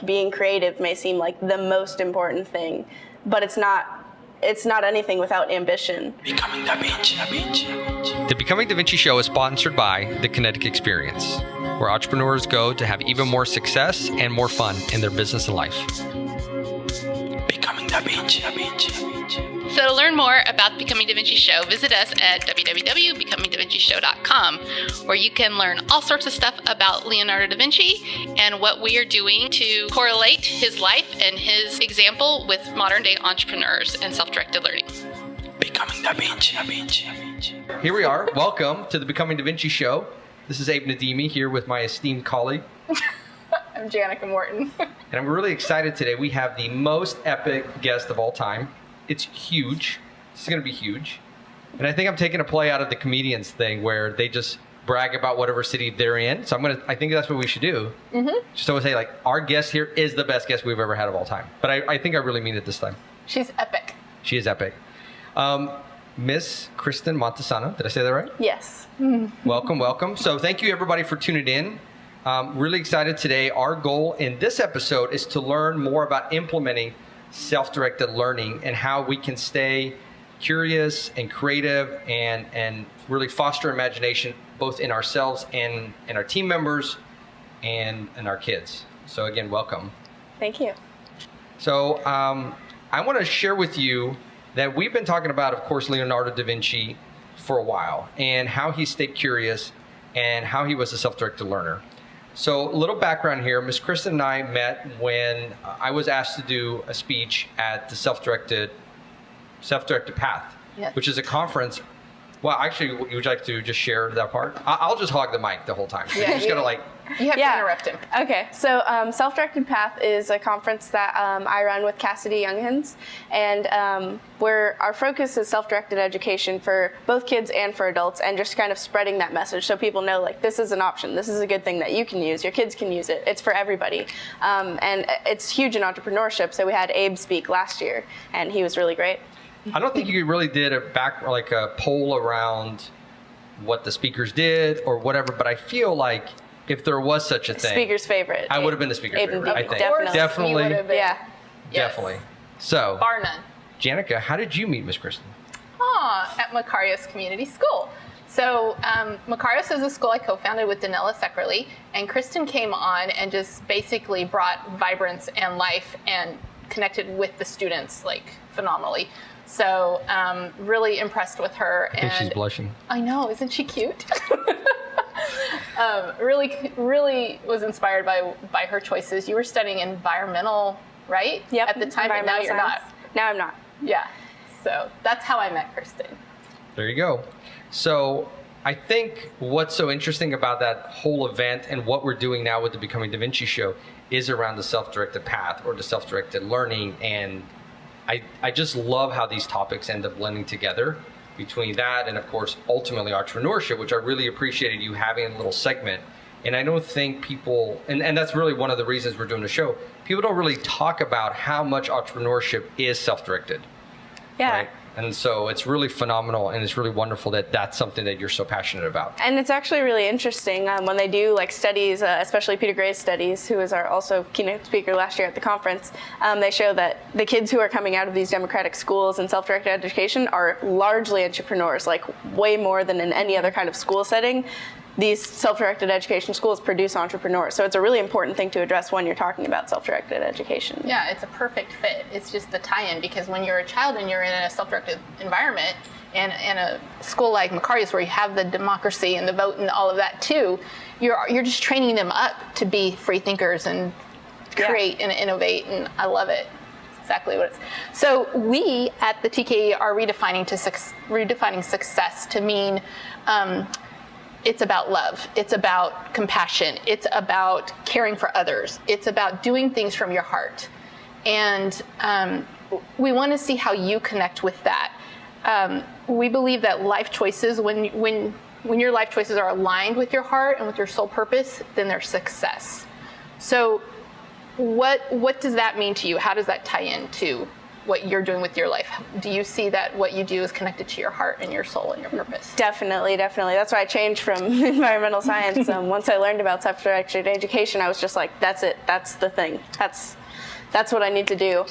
like being creative may seem like the most important thing, but it's not anything without ambition. Becoming Da Vinci. The Becoming Da Vinci show is sponsored by the Kinetic Experience, where entrepreneurs go to have even more success and more fun in their business and life. Becoming Da Vinci. So to learn more about the Becoming Da Vinci show, visit us at www.becomingdavinchishow.com, where you can learn all sorts of stuff about Leonardo da Vinci and what we are doing to correlate his life and his example with modern-day entrepreneurs and self-directed learning. Becoming Da Vinci. Here we are. Welcome to the Becoming Da Vinci show. This is Abe Nadimi here with my esteemed colleague. I'm Janica Morton. And I'm really excited today. We have the most epic guest of all time. It's huge. This is going to be huge. And I think I'm taking a play out of the comedians thing where they just brag about whatever city they're in. So I think that's what we should do. Mm-hmm. Just always say, like, our guest here is the best guest we've ever had of all time. But I think I really mean it this time. She's epic. She is epic. Miss Kristen Montesano. Did I say that right? Yes. Welcome. So thank you, everybody, for tuning in. Really excited today. Our goal in this episode is to learn more about implementing self-directed learning and how we can stay curious and creative and really foster imagination both in ourselves and in our team members and in our kids. So again, welcome. Thank you. So I want to share with you that we've been talking about, of course, Leonardo da Vinci for a while and how he stayed curious and how he was a self-directed learner. So a little background here. Ms. Kristen and I met when I was asked to do a speech at the Self-Directed Path, Yes. which is a conference. Well, actually, would you like to just share that part? I'll just hog the mic the whole time. So Yeah, you're just going to You have to interrupt him. Okay, so Self-Directed Path is a conference that I run with Cassidy Younghans, and our focus is self-directed education for both kids and for adults, and just kind of spreading that message so people know, like, this is an option, this is a good thing that you can use, your kids can use it, it's for everybody. And it's huge in entrepreneurship, so we had Abe speak last year, and he was really great. I don't think you really did a poll around what the speakers did or whatever, but I feel like if there was such a thing, Speaker's favorite. I would have been the speaker's favorite. I think Definitely. definitely. Yes. So, Bar none. Janica, how did you meet Miss Kristen? At Makarios Community School. So Makarios is a school I co-founded with Danella Seckerly, and Kristen came on and just basically brought vibrance and life and connected with the students like phenomenally. So really impressed with her. I think she's blushing. I know, isn't she cute? Really was inspired by her choices. You were studying environmental, right? Yep. At the time, and now you're not. Now I'm not. Yeah. So that's how I met Kristen. There you go. So I think what's so interesting about that whole event and what we're doing now with the Becoming Da Vinci show is around the self-directed path or the self-directed learning. And I just love how these topics end up blending together between that and, of course, ultimately entrepreneurship, which I really appreciated you having a little segment. And I don't think people, and that's really one of the reasons we're doing the show, people don't really talk about how much entrepreneurship is self-directed. Yeah. Right? And so it's really phenomenal, and it's really wonderful that that's something that you're so passionate about. And it's actually really interesting when they do like studies, especially Peter Gray's studies, who was our also keynote speaker last year at the conference. They show that the kids who are coming out of these democratic schools and self-directed education are largely entrepreneurs, like way more than in any other kind of school setting. These self-directed education schools produce entrepreneurs. So it's a really important thing to address when you're talking about self-directed education. Yeah, it's a perfect fit. It's just the tie-in, because when you're a child and you're in a self-directed environment and in a school like Makarios where you have the democracy and the vote and all of that too, you're just training them up to be free thinkers and create and innovate, and I love it. Exactly what it's. So we at the TKE are redefining success to mean it's about love. It's about compassion. It's about caring for others. It's about doing things from your heart. And we want to see how you connect with that. We believe that life choices, when your life choices are aligned with your heart and with your soul purpose, then they're success. So what does that mean to you? How does that tie into what you're doing with your life? Do you see that what you do is connected to your heart and your soul and your purpose? Definitely. That's why I changed from environmental science. Once I learned about self-directed education, I was just like, that's it. That's the thing. That's what I need to do.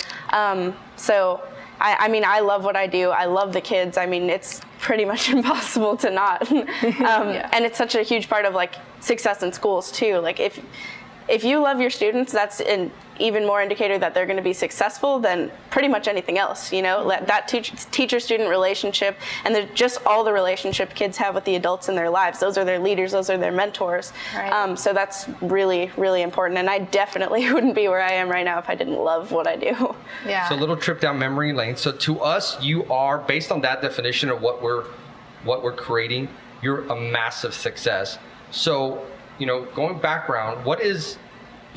So I mean, I love what I do. I love the kids. I mean, it's pretty much impossible to not. And it's such a huge part of like success in schools too. Like if you love your students, that's an even more indicator that they're going to be successful than pretty much anything else. You know, that teacher-student relationship, and just all the relationship kids have with the adults in their lives. Those are their leaders. Those are their mentors. Right. So that's really, really important. And I definitely wouldn't be where I am right now if I didn't love what I do. Yeah. So a little trip down memory lane. So to us, you are, based on that definition of what we're creating, you're a massive success. So, you know, going background,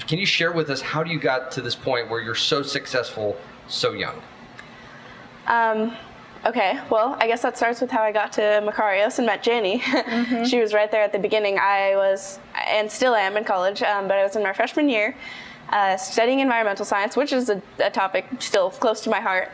can you share with us how you got to this point where you're so successful so young? Okay, well, I guess that starts with how I got to Makarios and met Janie. Mm-hmm. She was right there at the beginning. I was, and still am in college, but I was in my freshman year studying environmental science, which is a topic still close to my heart.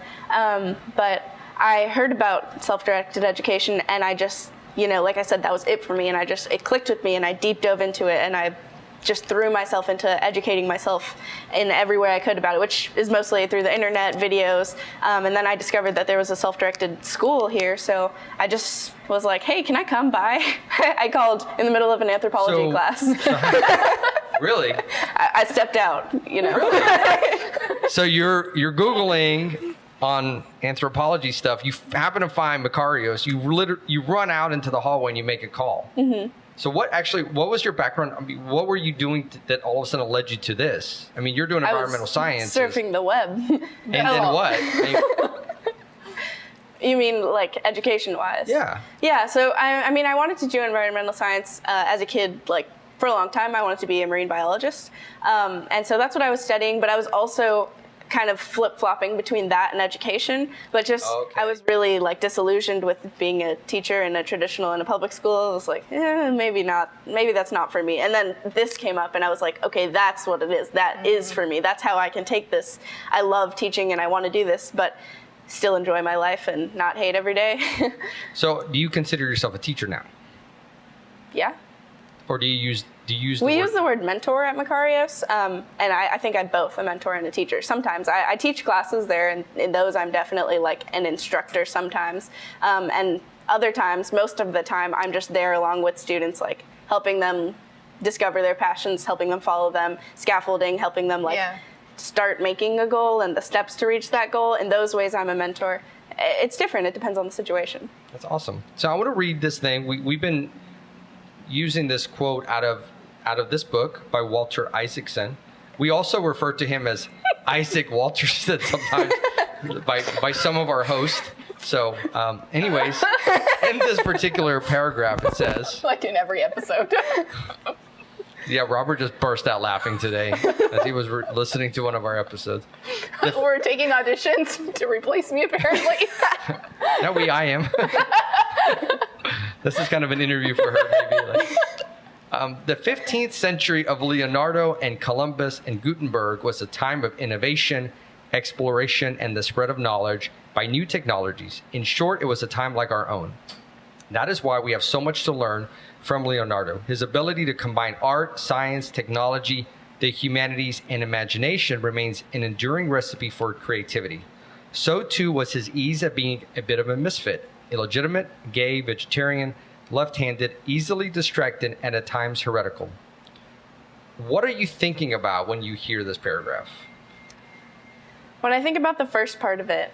But I heard about self-directed education, and I just, you know, like I said, that was it for me, and it clicked with me, and I deep dove into it, and I just threw myself into educating myself in every way I could about it, which is mostly through the internet, videos, and then I discovered that there was a self-directed school here, so I just was like, hey, can I come by? I called in the middle of an anthropology class. Really? I stepped out, you know. Really? So you're Googling on anthropology stuff, you happen to find Makarios, you run out into the hallway and you make a call. Mm-hmm. So what was your background? I mean, what were you doing that all of a sudden led you to this? I mean, you're doing environmental science. Surfing the web. And then what? You mean like education-wise? Yeah. Yeah, so I mean, I wanted to do environmental science as a kid, like for a long time. I wanted to be a marine biologist. And so that's what I was studying, but I was also kind of flip-flopping between that and education, but just I was really like disillusioned with being a teacher in a traditional and a public school. I was like, maybe not, maybe that's not for me. And then this came up and I was like, okay, that's what it is. That is for me. That's how I can take this. I love teaching and I want to do this, but still enjoy my life and not hate every day. So do you consider yourself a teacher now? Yeah. Or do you use we use the word mentor at Makarios, and I think I'm both a mentor and a teacher. Sometimes I teach classes there, and in those I'm definitely like an instructor sometimes. And other times, most of the time, I'm just there along with students, like helping them discover their passions, helping them follow them, scaffolding, helping them start making a goal and the steps to reach that goal. In those ways, I'm a mentor. It's different. It depends on the situation. That's awesome. So I want to read this thing. We've been using this quote out of this book by Walter Isaacson. We also refer to him as Isaac Walterson sometimes by some of our hosts. So anyways, in this particular paragraph it says, like in every episode. Yeah, Robert just burst out laughing today as he was listening to one of our episodes. We're taking auditions to replace me, apparently. No, I am. This is kind of an interview for her, maybe. The 15th century of Leonardo and Columbus and Gutenberg was a time of innovation, exploration, and the spread of knowledge by new technologies. In short, it was a time like our own. That is why we have so much to learn from Leonardo. His ability to combine art, science, technology, the humanities, and imagination remains an enduring recipe for creativity. So too was his ease at being a bit of a misfit, illegitimate, gay, vegetarian, left-handed, easily distracted, and at times heretical. What are you thinking about when you hear this paragraph? When I think about the first part of it,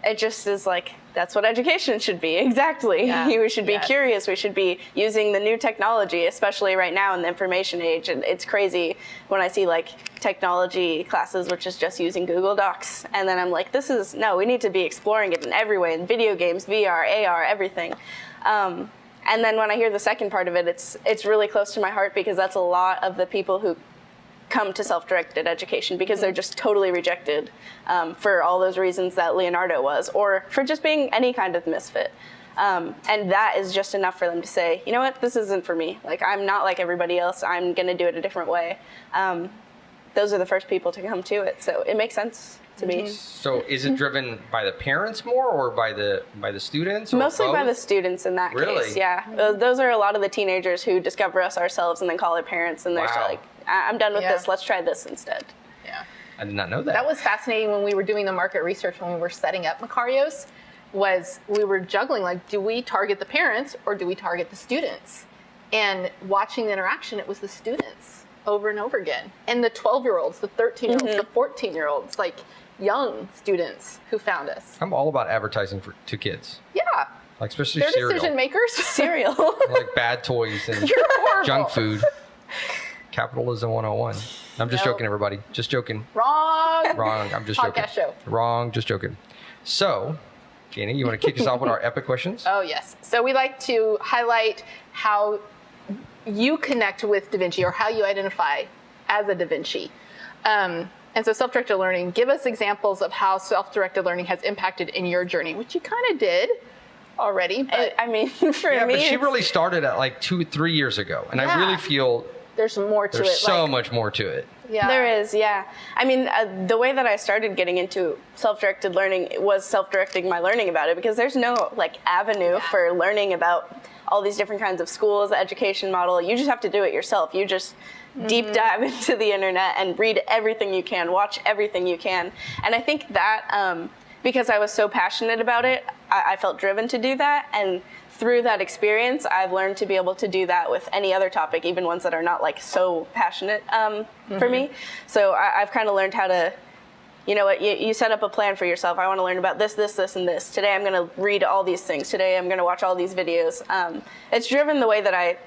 it just is like, that's what education should be. Exactly. Yeah. We should be curious. We should be using the new technology, especially right now in the information age. And it's crazy when I see like technology classes, which is just using Google Docs. And then I'm like, we need to be exploring it in every way, in video games, VR, AR, everything. And then when I hear the second part of it, it's really close to my heart because that's a lot of the people who come to self-directed education because they're just totally rejected for all those reasons that Leonardo was, or for just being any kind of misfit. And that is just enough for them to say, you know what, this isn't for me. Like, I'm not like everybody else. I'm going to do it a different way. those are the first people to come to it. So it makes sense to me. So is it driven by the parents more or by the students? Or Mostly by the both? students in that Really? case, yeah. Those are a lot of the teenagers who discover us ourselves and then call their parents, and they're Wow. like, I'm done with Yeah. this, let's try this instead. Yeah. I did not know that. That was fascinating when we were doing the market research when we were setting up Makarios, was we were juggling, like, do we target the parents or do we target the students? And watching the interaction, it was the students over and over again. And the 12-year-olds, the 13-year-olds, the 14-year-olds, like young students who found us. I'm all about advertising to kids, Yeah. like especially They're cereal, decision makers. Cereal. like bad toys and You're horrible. junk food. Capitalism 101. I'm just No. joking, everybody. Just joking. Wrong. Wrong. I'm just joking. Podcast show. Wrong. Just joking. So, Janie, you want to kick us off with our epic questions? Oh, yes. So we like to highlight how you connect with Da Vinci or how you identify as a Da Vinci. And so self-directed learning, give us examples of how self-directed learning has impacted in your journey, which you kind of did already, but I mean, for Yeah, me, but she it's- really started at like 2-3 years ago, and I Yeah. really feel there's more to there's it. so like, much more to it. yeah. There is, yeah. I mean, the way that I started getting into self-directed learning was self-directing my learning about it, because there's no like avenue for learning about all these different kinds of schools, the education model. You just have to do it yourself. You just deep dive into the internet and read everything you can, watch everything you can. And I think that because I was so passionate about it, I felt driven to do that. And through that experience, I've learned to be able to do that with any other topic, even ones that are not like so passionate for me. So I've kind of learned how to, you know what, you set up a plan for yourself. I want to learn about this, this, this, and this. Today I'm going to read all these things. Today I'm going to watch all these videos. It's driven the way that I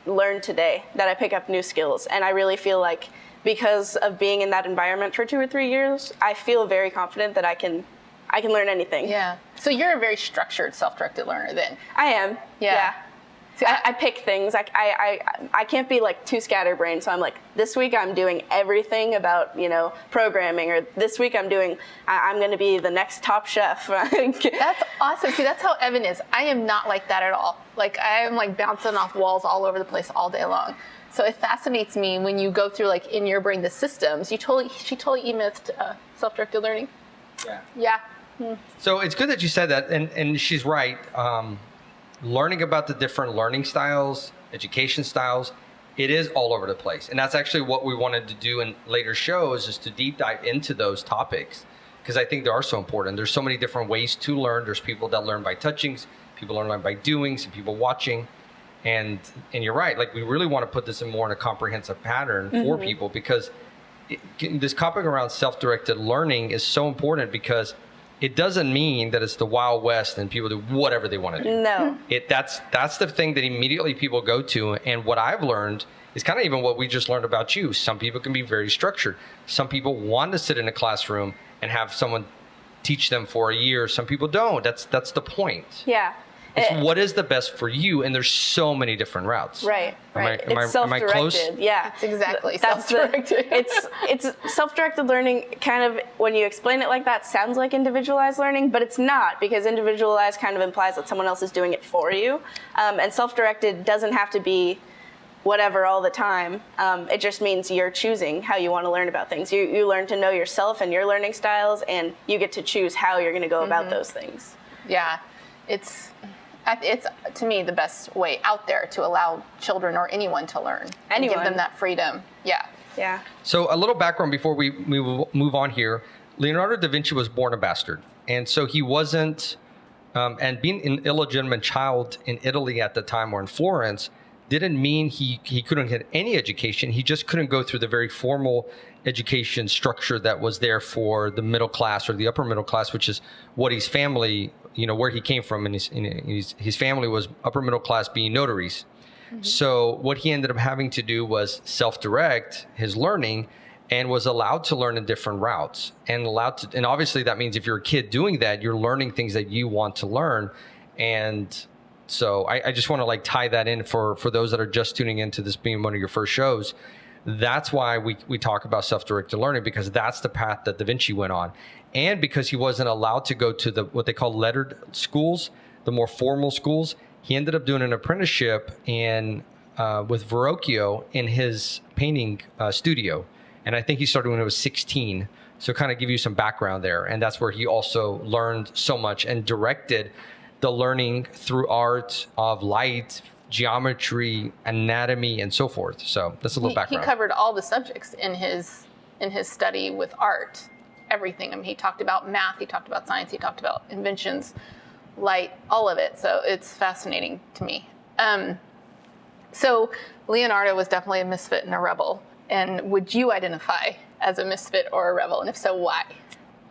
learn today, that I pick up new skills. And I really feel like because of being in that environment for 2 or 3 years, I feel very confident that I can learn anything. Yeah. So you're a very structured self-directed learner then. I am. Yeah. See, I pick things. I can't be like too scatterbrained. So I'm like, this week I'm doing everything about, you know, programming, or this week I'm going to be the next top chef. That's awesome. See, that's how Evan is. I am not like that at all. Like, I am like bouncing off walls all over the place all day long. So it fascinates me when you go through, like, in your brain, the systems. She totally e-mythed self-directed learning. Yeah. Yeah. So it's good that you said that, and she's right. Learning about the different learning styles, education styles, it is all over the place. And that's actually what we wanted to do in later shows, is to deep dive into those topics, because I think they are so important. There's so many different ways to learn. There's people that learn by touching, people learn by doing, some people watching. And you're right, like, we really want to put this in more in a comprehensive pattern for people, because this topic around self-directed learning is so important, because it doesn't mean that it's the Wild West and people do whatever they want to do. No. That's the thing that immediately people go to. And what I've learned is kind of even what we just learned about you. Some people can be very structured. Some people want to sit in a classroom and have someone teach them for a year. Some people don't. That's the point. Yeah. It's what is the best for you, and there's so many different routes. Right. Right. Am It's I close? self-directed. Yeah. It's exactly That's self-directed. It's self-directed learning. Kind of, when you explain it like that, sounds like individualized learning, but it's not, because individualized kind of implies that someone else is doing it for you, and self-directed doesn't have to be whatever all the time. It just means you're choosing how you want to learn about things. You learn to know yourself and your learning styles, and you get to choose how you're going to go about those things. Yeah. It's to me the best way out there to allow children or anyone to learn. And give Anyone. them that freedom. Yeah. Yeah. So a little background before we move on here. Leonardo da Vinci was born a bastard. And so he wasn't, and being an illegitimate child in Italy at the time, or in Florence, didn't mean he couldn't get any education. He just couldn't go through the very formal education structure that was there for the middle class or the upper middle class, which is what his family, where he came from. And his family was upper middle class, being notaries. Mm-hmm. So what he ended up having to do was self-direct his learning, and was allowed to learn in different routes, and obviously that means if you're a kid doing that, you're learning things that you want to learn. And so I just want to tie that in for those that are just tuning into this being one of your first shows. That's why we talk about self-directed learning, because that's the path that Da Vinci went on. And because he wasn't allowed to go to what they call lettered schools, the more formal schools, he ended up doing an apprenticeship with Verrocchio in his painting studio. And I think he started when he was 16. So kind of give you some background there. And that's where he also learned so much and directed the learning through art of light, geometry, anatomy, and so forth. So that's a little background. He covered all the subjects in his study with art, everything. I mean, he talked about math, he talked about science, he talked about inventions, light, all of it. So it's fascinating to me. So Leonardo was definitely a misfit and a rebel. And would you identify as a misfit or a rebel? And if so, why?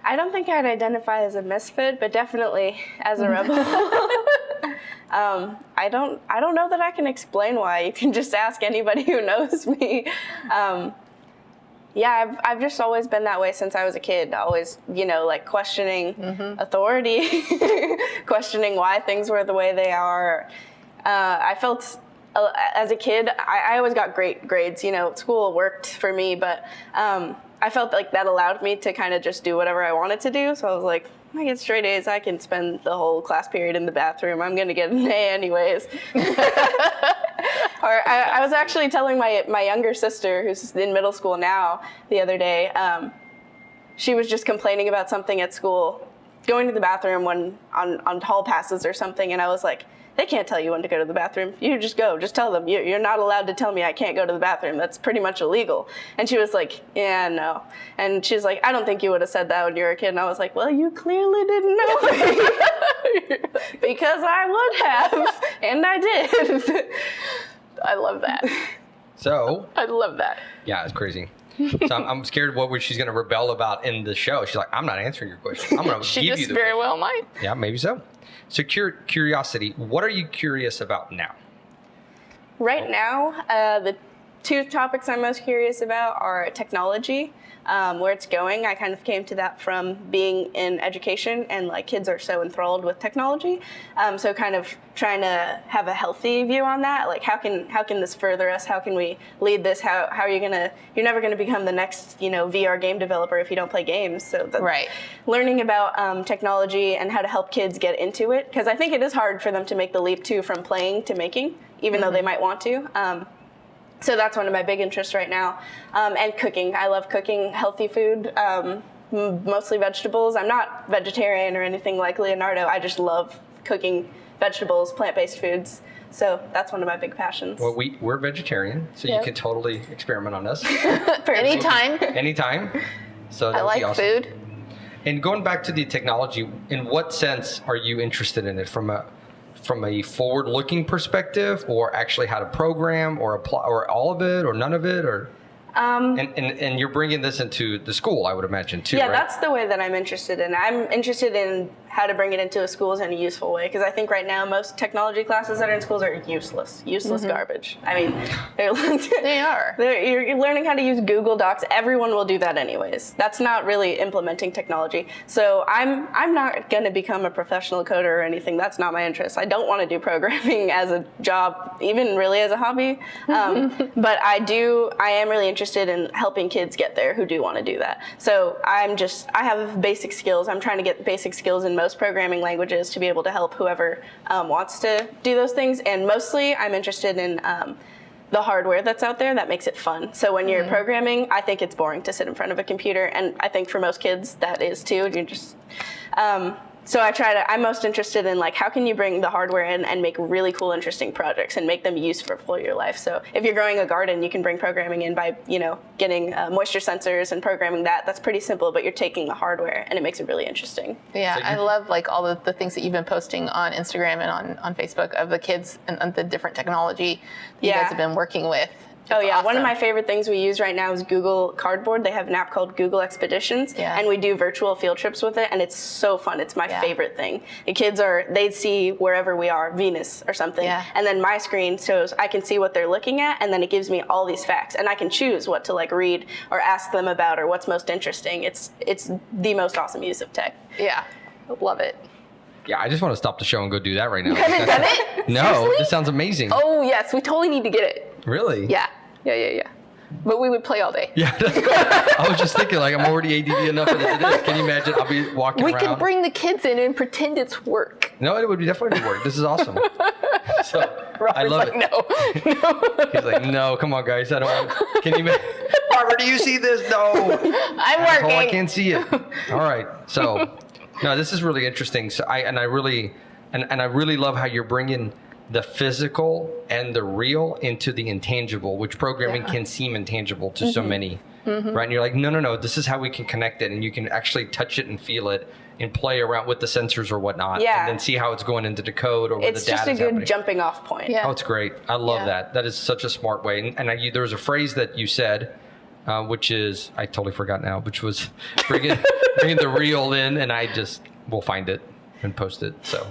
I don't think I'd identify as a misfit, but definitely as a rebel. I don't know that I can explain why. You can just ask anybody who knows me. Yeah, I've just always been that way since I was a kid. Always, like questioning authority, questioning why things were the way they are. I felt as a kid, I always got great grades. School worked for me, but I felt like that allowed me to kind of just do whatever I wanted to do. So I was like, I get straight A's. I can spend the whole class period in the bathroom. I'm going to get an A anyways. Or I was actually telling my younger sister, who's in middle school now, the other day, she was just complaining about something at school, going to the bathroom when on hall passes or something, and I was like, they can't tell you when to go to the bathroom. You just go. Just tell them. You're not allowed to tell me I can't go to the bathroom. That's pretty much illegal. And she was like, yeah, no. And she's like, I don't think you would have said that when you were a kid. And I was like, well, you clearly didn't know me. Because I would have. And I did. I love that. So. I love that. Yeah, it's crazy. So I'm scared what she's going to rebel about in the show. She's like, I'm not answering your question. I'm going to give you the She just very well might. Yeah, maybe so. So curiosity, what are you curious about now? Right now, the two topics I'm most curious about are technology, where it's going. I kind of came to that from being in education, and kids are so enthralled with technology. So kind of trying to have a healthy view on that. Like how can this further us? How can we lead this? How are you you're never gonna become the next VR game developer if you don't play games. So right. Learning about technology and how to help kids get into it, because I think it is hard for them to make the leap too from playing to making, even though they might want to. So that's one of my big interests right now. And cooking. I love cooking healthy food, mostly vegetables. I'm not vegetarian or anything like Leonardo. I just love cooking vegetables, plant-based foods. So that's one of my big passions. Well, we're vegetarian, so you can totally experiment on us. Anytime. Anytime. So that I would like be awesome. food. And going back to the technology, in what sense are you interested in it? From a forward-looking perspective, or actually how to program, or apply, or all of it, or none of it, or and you're bringing this into the school, I would imagine too. Yeah, right? That's the way that I'm interested in. I'm interested in how to bring it into schools in a useful way, because I think right now most technology classes that are in schools are useless garbage. I mean, They are. You're learning how to use Google Docs. Everyone will do that anyways. That's not really implementing technology. So I'm not going to become a professional coder or anything. That's not my interest. I don't want to do programming as a job, even really as a hobby. But I am really interested in helping kids get there who do want to do that. So I have basic skills. I'm trying to get basic skills in most programming languages to be able to help whoever wants to do those things. And mostly I'm interested in the hardware that's out there that makes it fun. So when you're programming, I think it's boring to sit in front of a computer. And I think for most kids that is too. You're just... So I'm most interested in how can you bring the hardware in and make really cool, interesting projects and make them useful for your life. So if you're growing a garden, you can bring programming in by, getting moisture sensors and programming that. That's pretty simple, but you're taking the hardware and it makes it really interesting. Yeah, so I love all the things that you've been posting on Instagram and on Facebook of the kids and the different technology that you guys have been working with. It's awesome. One of my favorite things we use right now is Google Cardboard. They have an app called Google Expeditions, and we do virtual field trips with it, and it's so fun. It's my favorite thing. The kids they see wherever we are, Venus or something, and then my screen shows I can see what they're looking at, and then it gives me all these facts, and I can choose what to read or ask them about or what's most interesting. It's the most awesome use of tech. Yeah, love it. Yeah, I just want to stop the show and go do that right now. You haven't done it? No, Seriously? this sounds amazing. Oh, yes, we totally need to get it. Really? Yeah. But we would play all day. Yeah, that's cool. I was just thinking, I'm already ADD enough as it is. Can you imagine? I'll be walking around. We can bring the kids in and pretend it's work. No, it would definitely be work. This is awesome. So Robert's I love it. No. He's like, no, come on, guys. I don't want. Can you? Barbara, do you see this? No. I'm Asshole, I working. can't see it. All right. So, no, this is really interesting. So I really love how you're bringing the physical and the real into the intangible, which programming can seem intangible to so many, right? And you're like, no, this is how we can connect it, and you can actually touch it and feel it and play around with the sensors or whatnot, and then see how it's going into the code or where the data is It's just a good happening. jumping off point. Yeah. Oh, it's great. I love that. That is such a smart way. And there was a phrase that you said, which is, I totally forgot now, which was bringing the real in, and we'll find it and post it. So.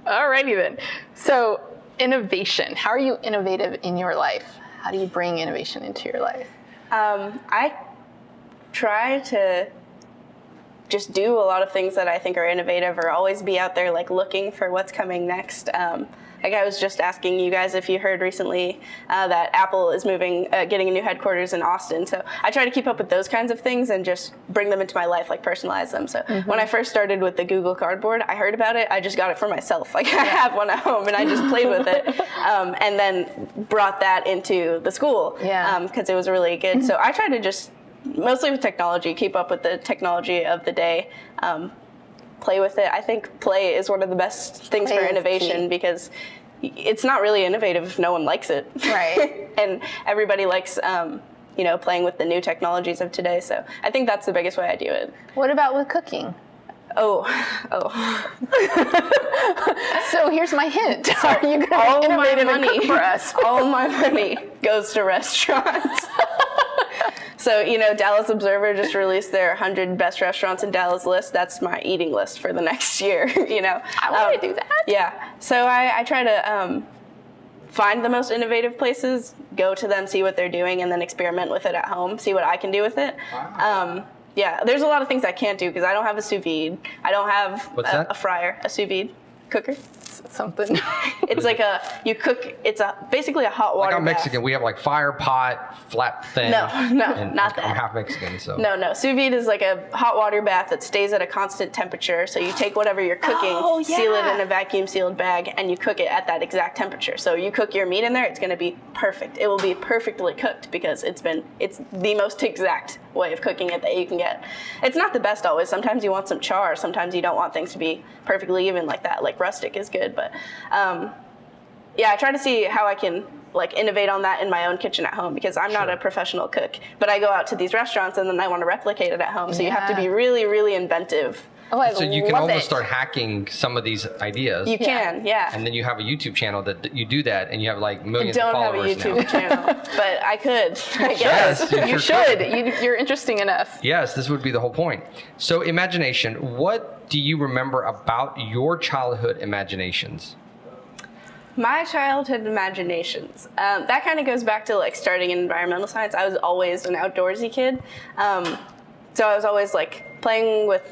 Alrighty then. So innovation. How are you innovative in your life? How do you bring innovation into your life? I try to just do a lot of things that I think are innovative, or always be out there like looking for what's coming next. Like I was just asking you guys if you heard recently that Apple is getting a new headquarters in Austin. So I try to keep up with those kinds of things and just bring them into my life, like personalize them. So when I first started with the Google Cardboard, I heard about it. I just got it for myself. Like I have one at home and I just played with it, and then brought that into the school because it was really good. So I try to just, mostly with technology, keep up with the technology of the day. Play with it. I think play is one of the best things for innovation, because it's not really innovative if no one likes it. Right. And everybody likes, playing with the new technologies of today. So I think that's the biggest way I do it. What about with cooking? Oh. So here's my hint. Are you going to innovate and cook for us? All my money goes to restaurants. So, Dallas Observer just released their 100 best restaurants in Dallas list. That's my eating list for the next year, I want to do that. Yeah. So I try to find the most innovative places, go to them, see what they're doing, and then experiment with it at home, see what I can do with it. Wow. There's a lot of things I can't do because I don't have a sous vide. I don't have a fryer, a sous vide cooker. Something. It's like it's basically a hot water Like I'm bath. Mexican. We have like fire pot, flat thing. No, and not that. I'm half Mexican, so. No. Sous vide is like a hot water bath that stays at a constant temperature. So you take whatever you're cooking, seal it in a vacuum sealed bag, and you cook it at that exact temperature. So you cook your meat in there, it's going to be perfect. It will be perfectly cooked because it's the most exact way of cooking it that you can get. It's not the best always. Sometimes you want some char. Sometimes you don't want things to be perfectly even like that. Like rustic is good, but I try to see how I can like innovate on that in my own kitchen at home, because I'm not a professional cook, but I go out to these restaurants and then I want to replicate it at home. So you have to be really, really inventive. So you can almost start hacking some of these ideas. You can, yeah. And then you have a YouTube channel that you do that, and you have like millions I of don't have a followers YouTube now. channel, but I could, I guess. Yes, You should. You're interesting enough. Yes, this would be the whole point. So imagination, what do you remember about your childhood imaginations? My childhood imaginations. That kind of goes back to like starting in environmental science. I was always an outdoorsy kid. So I was always like playing with,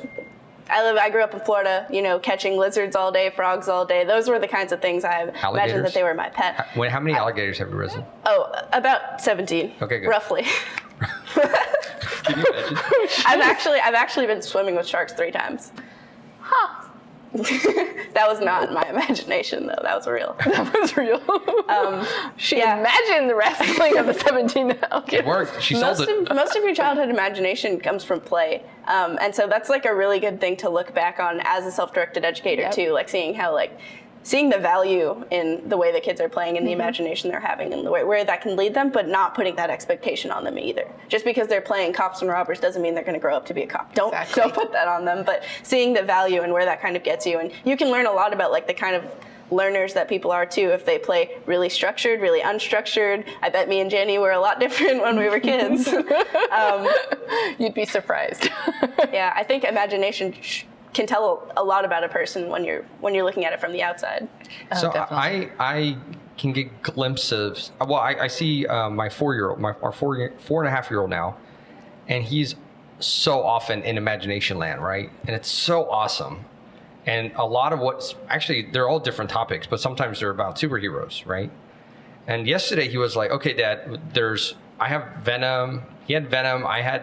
I grew up in Florida, catching lizards all day, frogs all day. Those were the kinds of things I imagined that they were my pet. How many alligators have you risen? Oh, about 17. Okay, good. Roughly. Can you imagine? I've actually been swimming with sharks 3 times. Huh. That was not my imagination, though. That was real. That was real. She imagined the wrestling of the 17 alligators. It worked. She sold it. Most of your childhood imagination comes from play. And so that's like a really good thing to look back on as a self-directed educator, too. Like seeing the value in the way the kids are playing and the imagination they're having and the way where that can lead them, but not putting that expectation on them either. Just because they're playing cops and robbers doesn't mean they're going to grow up to be a cop. Don't put that on them, but seeing the value and where that kind of gets you. And you can learn a lot about like the kind of learners that people are too if they play really structured, really unstructured. I bet me and Jenny were a lot different when we were kids. You'd be surprised. Yeah, I think imagination can tell a lot about a person when you're looking at it from the outside. So I can get glimpses. Well, I see my 4-year-old, our 4.5-year-old now, and he's so often in Imaginationland, right? And it's so awesome. And a lot of what's actually, they're all different topics, but sometimes they're about superheroes, right? And yesterday he was like, "Okay, Dad, I have Venom." He had Venom. I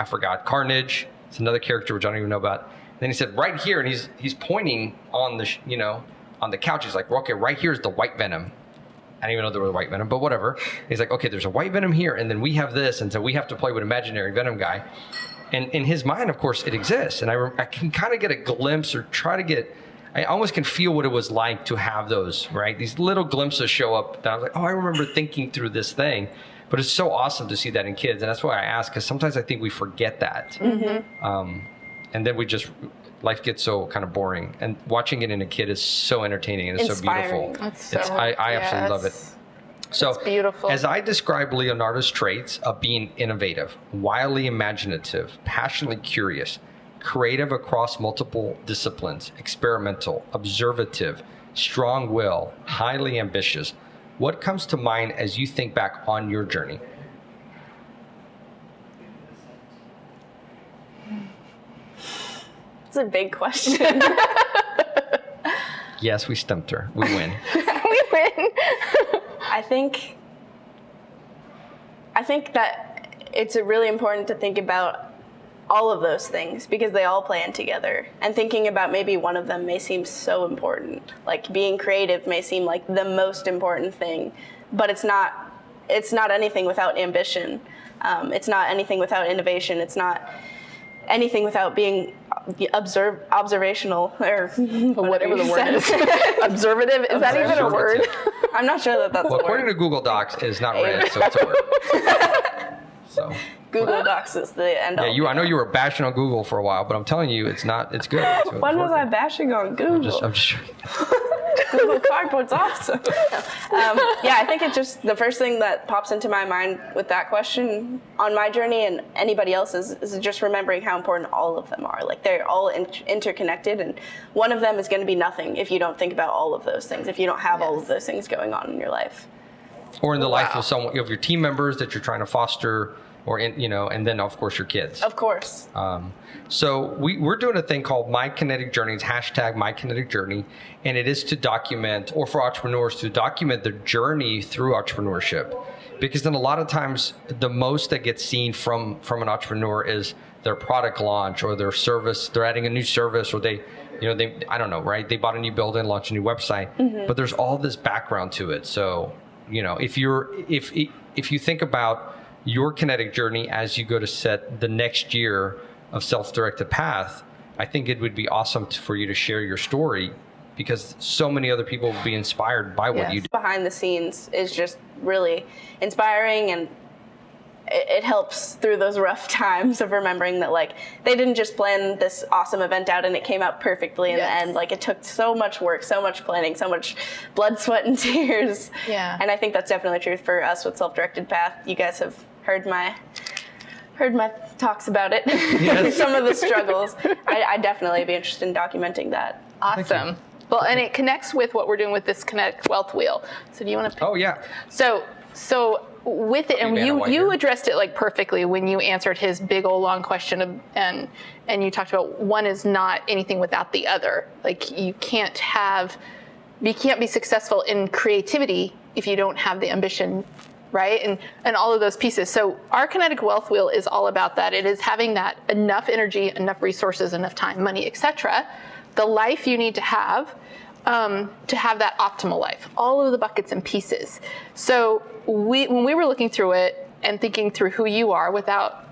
forgot Carnage. It's another character which I don't even know about. And then he said, right here, and he's pointing on the on the couch. He's like, "Okay, right here is the white Venom." I didn't even know there was white venom, but whatever. He's like, okay, there's a white venom here, and then we have this, and so we have to play with imaginary venom guy. And in his mind, of course, it exists. And I can kind of get a glimpse or try to get, I almost can feel what it was like to have those, right? These little glimpses show up that I was like, oh, I remember thinking through this thing. But it's so awesome to see that in kids. And that's why I ask, because sometimes I think we forget that. And then life gets so kind of boring. And watching it in a kid is so entertaining and it's Inspiring. so beautiful. I absolutely love it. So, it's beautiful. As I describe Leonardo's traits of being innovative, wildly imaginative, passionately curious, creative across multiple disciplines, experimental, observative, strong will, highly ambitious, what comes to mind as you think back on your journey? It's a big question. Yes, we stumped her. We win. We win. I think that it's really important to think about all of those things because they all play in together. And thinking about maybe one of them may seem so important. Like being creative may seem like the most important thing, but it's not anything without ambition. It's not anything without innovation. It's not anything without being observational or Whatever the word is. Observative? Is that even a word? I'm not sure that that's Well, a according word. to Google Docs, it is not red, so it's a word. So. Google Docs is the end all. Yeah, I know you were bashing on Google for a while, but I'm telling you, it's good. When was I bashing on Google? I'm just Google Cardboard's awesome. Yeah, I think it's just the first thing that pops into my mind with that question on my journey and anybody else's is just remembering how important all of them are. Like they're all interconnected, and one of them is going to be nothing if you don't think about all of those things, if you don't have all of those things going on in your life. Or in the life of someone, of your team members that you're trying to foster, or and then of course your kids. Of course. So we're doing a thing called My Kinetic Journey. It's hashtag My Kinetic Journey, and it is to document, or for entrepreneurs to document their journey through entrepreneurship. Because then a lot of times the most that gets seen from an entrepreneur is their product launch or their service. They're adding a new service, or they I don't know, right? They bought a new building, launched a new website, but there's all this background to it. So if you think about your kinetic journey as you go to set the next year of Self-Directed Path, I think it would be awesome for you to share your story because so many other people will be inspired by what you do. Behind the scenes is just really inspiring, and it helps through those rough times of remembering that like they didn't just plan this awesome event out and it came out perfectly in the end. Like it took so much work, so much planning, so much blood, sweat, and tears. Yeah. And I think that's definitely true for us with Self-Directed Path. You guys have heard my talks about it. Yes. Some of the struggles. I'd definitely be interested in documenting that. Awesome. Well, and it connects with what we're doing with this Kinetic Wealth Wheel. So do you want to? Oh yeah. So with it, and you addressed it like perfectly when you answered his big old long question, and you talked about one is not anything without the other. Like you can't be successful in creativity if you don't have the ambition, right? And all of those pieces. So our Kinetic Wealth Wheel is all about that. It is having that enough energy, enough resources, enough time, money, etc. The life you need to have that optimal life, all of the buckets and pieces. So when we were looking through it and thinking through who you are without,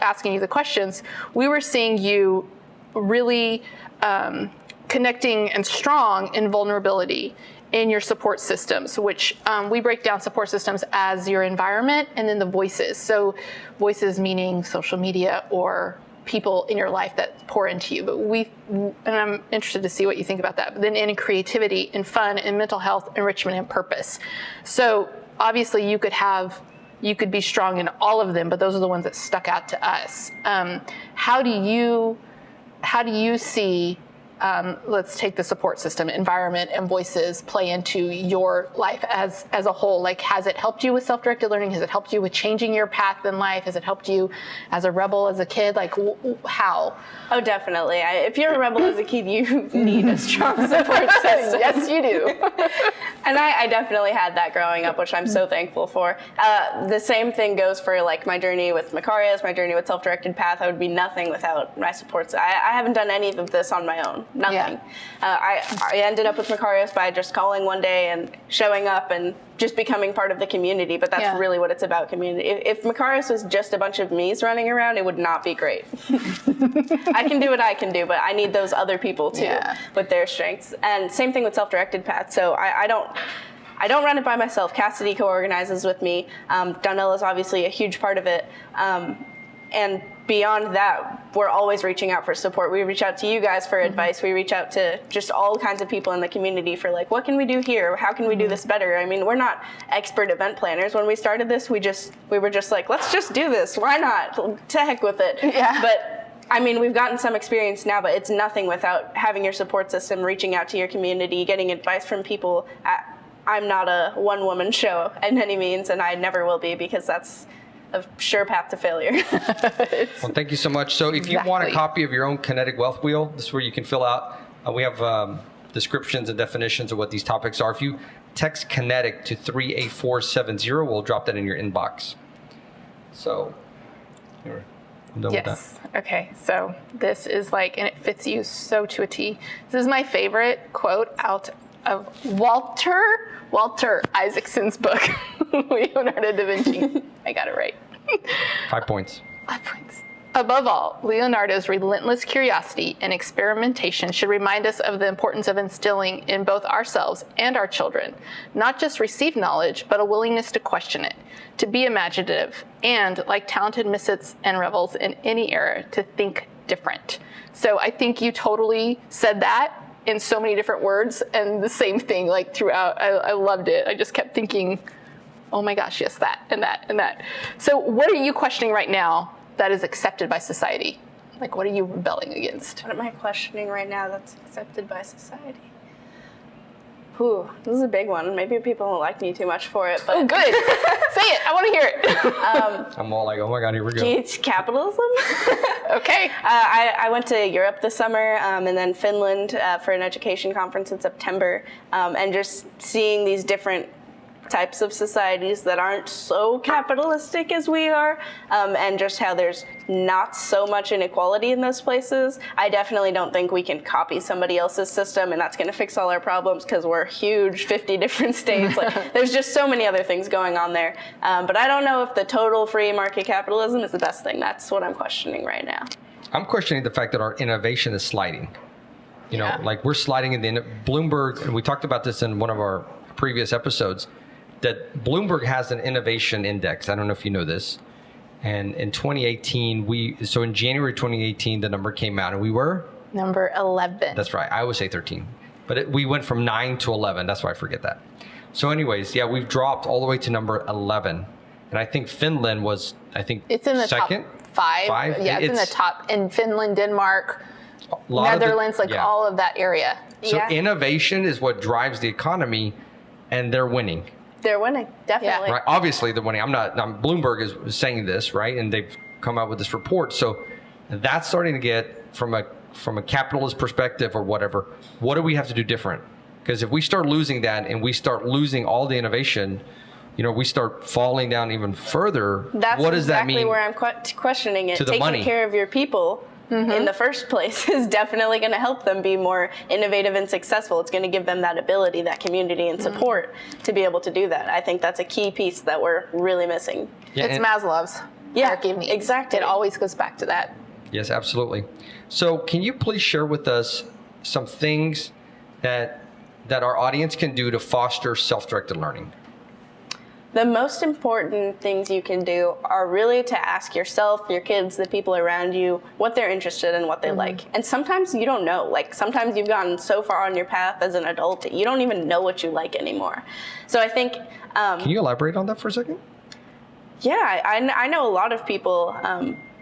asking you the questions, we were seeing you really connecting and strong in vulnerability in your support systems, which we break down support systems as your environment and then the voices. So voices meaning social media or people in your life that pour into you. But and I'm interested to see what you think about that. But then in creativity, in fun, in mental health, enrichment, and purpose. So obviously you could be strong in all of them, but those are the ones that stuck out to us. How do you see, let's take the support system, environment, and voices play into your life as a whole? Like, has it helped you with self-directed learning? Has it helped you with changing your path in life? Has it helped you as a rebel, as a kid? Like, how? Oh, definitely. If you're a rebel as a kid, you need a strong support system. Yes, you do. And I definitely had that growing up, which I'm so thankful for. The same thing goes for like my journey with Makarios, my journey with Self-Directed Path. I would be nothing without my supports. I haven't done any of this on my own. nothing. Yeah. I ended up with Makarios by just calling one day and showing up and just becoming part of the community, but that's really what it's about, community. If Makarios was just a bunch of me's running around, it would not be great. I can do what I can do, but I need those other people too with their strengths. And same thing with Self-Directed Path. So I don't run it by myself. Cassidy co-organizes with me. Donnell is obviously a huge part of it. And beyond that, we're always reaching out for support. We reach out to you guys for advice. We reach out to just all kinds of people in the community for like, what can we do here? How can we do this better? I mean, we're not expert event planners. When we started this, we were just like, let's just do this. Why not? To heck with it. Yeah. But I mean, we've gotten some experience now, but it's nothing without having your support system, reaching out to your community, getting advice from people. I'm not a one-woman show in any means, and I never will be, because that's a sure path to failure. Well, thank you so much. So if you want a copy of your own Kinetic Wealth Wheel, this is where you can fill out. We have descriptions and definitions of what these topics are. If you text Kinetic to 38470, we'll drop that in your inbox. So I'm done with that. Okay, so this is like, and it fits you so to a T. This is my favorite quote out of Walter Isaacson's book, Leonardo Da Vinci. I got it right. 5 points. 5 points. Above all, Leonardo's relentless curiosity and experimentation should remind us of the importance of instilling in both ourselves and our children, not just receive knowledge, but a willingness to question it, to be imaginative, and, like talented misfits and rebels in any era, to think different. So I think you totally said that in so many different words, and the same thing like throughout. I loved it. I just kept thinking, oh my gosh, yes, that and that and that. So what are you questioning right now that is accepted by society? Like, what are you rebelling against? What am I questioning right now that's accepted by society? Ooh, this is a big one. Maybe people don't like me too much for it, but... Oh, good. Say it. I want to hear it. I'm all like, oh my God, here we go. It's capitalism. Okay. I went to Europe this summer and then Finland for an education conference in September, and just seeing these different types of societies that aren't so capitalistic as we are, and just how there's not so much inequality in those places. I definitely don't think we can copy somebody else's system and that's going to fix all our problems, because we're huge, 50 different states. Like, there's just so many other things going on there. But I don't know if the total free market capitalism is the best thing. That's what I'm questioning right now. I'm questioning the fact that our innovation is sliding. You know, like we're sliding in the Bloomberg, and we talked about this in one of our previous episodes, that Bloomberg has an innovation index. I don't know if you know this. And in 2018, so in January 2018, the number came out and we were? Number 11. That's right. I always say 13. But we went from 9 to 11. That's why I forget that. So anyways, we've dropped all the way to number 11. And I think Finland was, it's in the second? Top 5. Yeah, it's in the top. In Finland, Denmark, Netherlands, all of that area. So innovation is what drives the economy, and they're winning. They're winning, definitely. Yeah. Right. Obviously, they're winning. Bloomberg is saying this, right? And they've come out with this report. So that's starting to get from a capitalist perspective or whatever. What do we have to do different? Because if we start losing that and we start losing all the innovation, we start falling down even further. That's what does that mean? Exactly where I'm questioning it. To the Taking money. care of your people in the first place is definitely going to help them be more innovative and successful. It's going to give them that ability, that community and support to be able to do that. I think that's a key piece that we're really missing. Yeah, it's Maslow's hierarchy of needs. Exactly. It always goes back to that. Yes, absolutely. So can you please share with us some things that our audience can do to foster self-directed learning? The most important things you can do are really to ask yourself, your kids, the people around you, what they're interested in, what they like. And sometimes you don't know. Like, sometimes you've gotten so far on your path as an adult that you don't even know what you like anymore. So I think... can you elaborate on that for a second? Yeah, I know a lot of people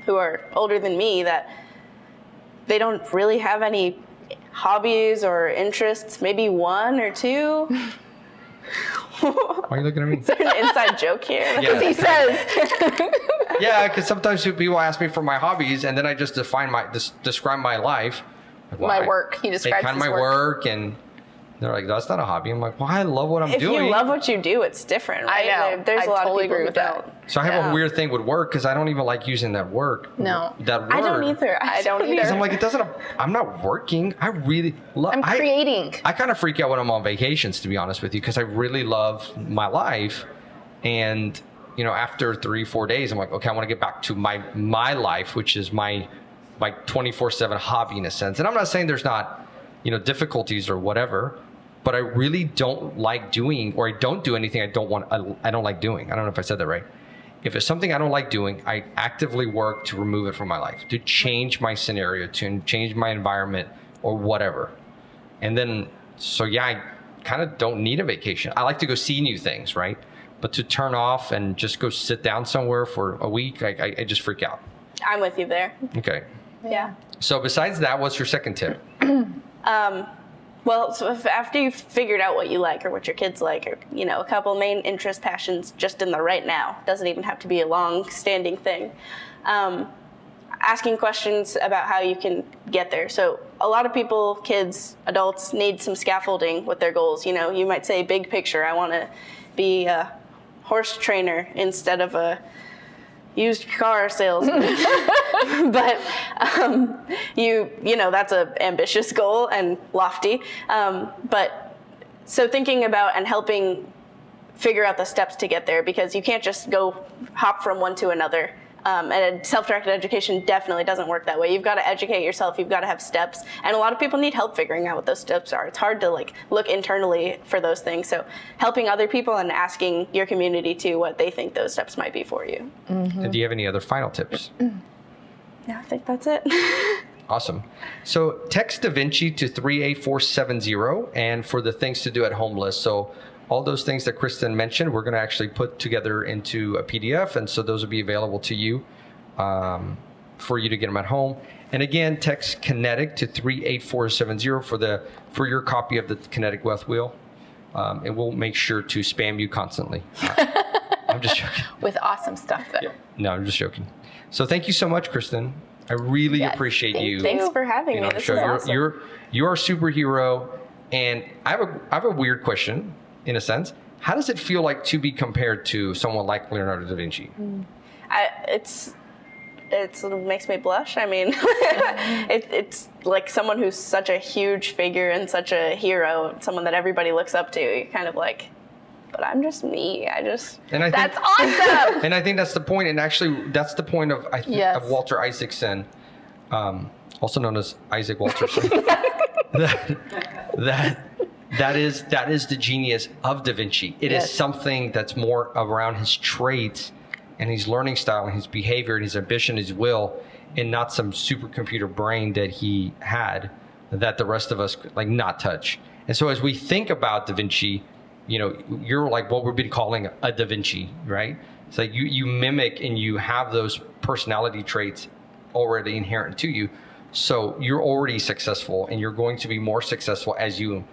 who are older than me that they don't really have any hobbies or interests, maybe one or two. Why are you looking at me? Is there an inside joke here? Because he says. Yeah, because sometimes people ask me for my hobbies, and then I just describe my life. Like, my work. He describes kind of my work, and they're like, "That's not a hobby." I'm like, "Well, I love what I'm doing." If you love what you do, it's different, right? I know. There's a lot totally of people agree who with don't. that. So I have a weird thing with work because I don't even like using that work. No. That word. I don't either. I don't either. Because I'm like, I'm not working. I really love. I'm creating. I kind of freak out when I'm on vacations, to be honest with you, because I really love my life. And, after 3-4 days, I'm like, okay, I want to get back to my life, which is my 24/7 hobby in a sense. And I'm not saying there's not, difficulties or whatever, but I really don't like doing, or I don't do anything I don't like doing. I don't know if I said that right. If it's something I don't like doing, I actively work to remove it from my life, to change my scenario, to change my environment or whatever. And then, I kind of don't need a vacation. I like to go see new things, right? But to turn off and just go sit down somewhere for a week, I just freak out. I'm with you there. Okay. Yeah. So besides that, what's your second tip? Well, so after you've figured out what you like or what your kids like, or, a couple main interests, passions just in the right now, doesn't even have to be a long-standing thing, asking questions about how you can get there. So a lot of people, kids, adults, need some scaffolding with their goals. You might say big picture, I want to be a horse trainer instead of a used car salesman. But that's an ambitious goal and lofty. But so thinking about and helping figure out the steps to get there, because you can't just go hop from one to another. And self-directed education definitely doesn't work that way. You've got to educate yourself. You've got to have steps. And a lot of people need help figuring out what those steps are. It's hard to look internally for those things. So helping other people and asking your community too what they think those steps might be for you. Mm-hmm. And do you have any other final tips? Yeah, I think that's it. Awesome. So text Da Vinci to 38470 and for the things to do at home list. So all those things that Kristen mentioned, we're going to actually put together into a PDF. And so those will be available to you for you to get them at home. And again, text Kinetic to 38470 for your copy of the Kinetic Wealth Wheel. And we'll make sure to spam you constantly. I'm just joking. With awesome stuff there. Yeah. No, I'm just joking. So thank you so much, Kristen. I really appreciate you. Thanks for having me. This is awesome. You're a superhero. And I have a weird question. In a sense, how does it feel like to be compared to someone like Leonardo Da Vinci? It makes me blush. I mean, it's like someone who's such a huge figure and such a hero, someone that everybody looks up to. You're kind of like, but I'm just me. That's awesome. And I think that's the point. And actually, that's the point of of Walter Isaacson, also known as Isaac Walterson. That is the genius of Da Vinci. It is something that's more around his traits and his learning style and his behavior and his ambition, his will, and not some supercomputer brain that he had that the rest of us could not touch. And so as we think about Da Vinci, you're like what we've been calling a Da Vinci, right? It's like you mimic and you have those personality traits already inherent to you. So you're already successful, and you're going to be more successful as you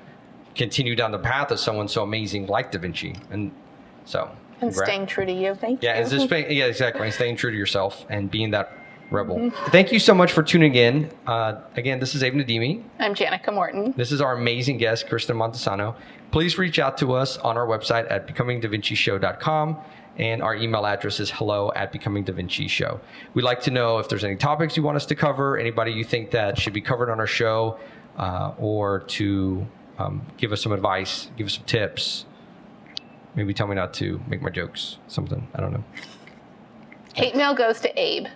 continue down the path of someone so amazing like Da Vinci. And so staying true to you. Thank you. Exactly. And staying true to yourself and being that rebel. Mm-hmm. Thank you so much for tuning in. Again, this is Abe Nadimi. I'm Janica Morton. This is our amazing guest, Kristen Montesano. Please reach out to us on our website at becomingdavincishow.com. And our email address is hello@becomingdavincishow. We'd like to know if there's any topics you want us to cover, anybody you think that should be covered on our show, or to give us some advice, give us some tips. Maybe tell me not to make my jokes, something. I don't know. Hate mail goes to Abe.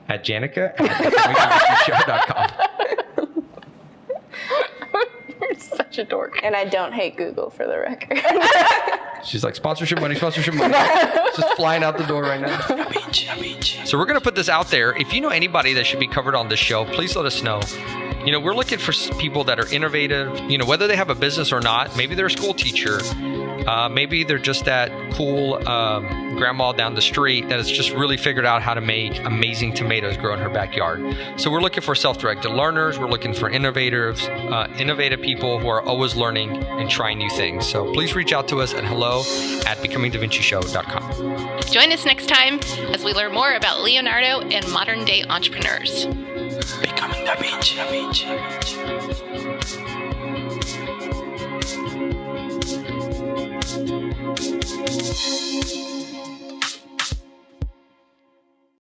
At Janica@becomingdavincishow.com. You're such a dork. And I don't hate Google, for the record. She's like, sponsorship money. Just flying out the door right now. So we're going to put this out there. If you know anybody that should be covered on this show, please let us know. We're looking for people that are innovative, whether they have a business or not. Maybe they're a school teacher. Maybe they're just that cool grandma down the street that has just really figured out how to make amazing tomatoes grow in her backyard. So we're looking for self-directed learners. We're looking for innovative people who are always learning and trying new things. So please reach out to us at hello@becomingdavincishow.com. Join us next time as we learn more about Leonardo and modern day entrepreneurs. Becoming Da Vinci.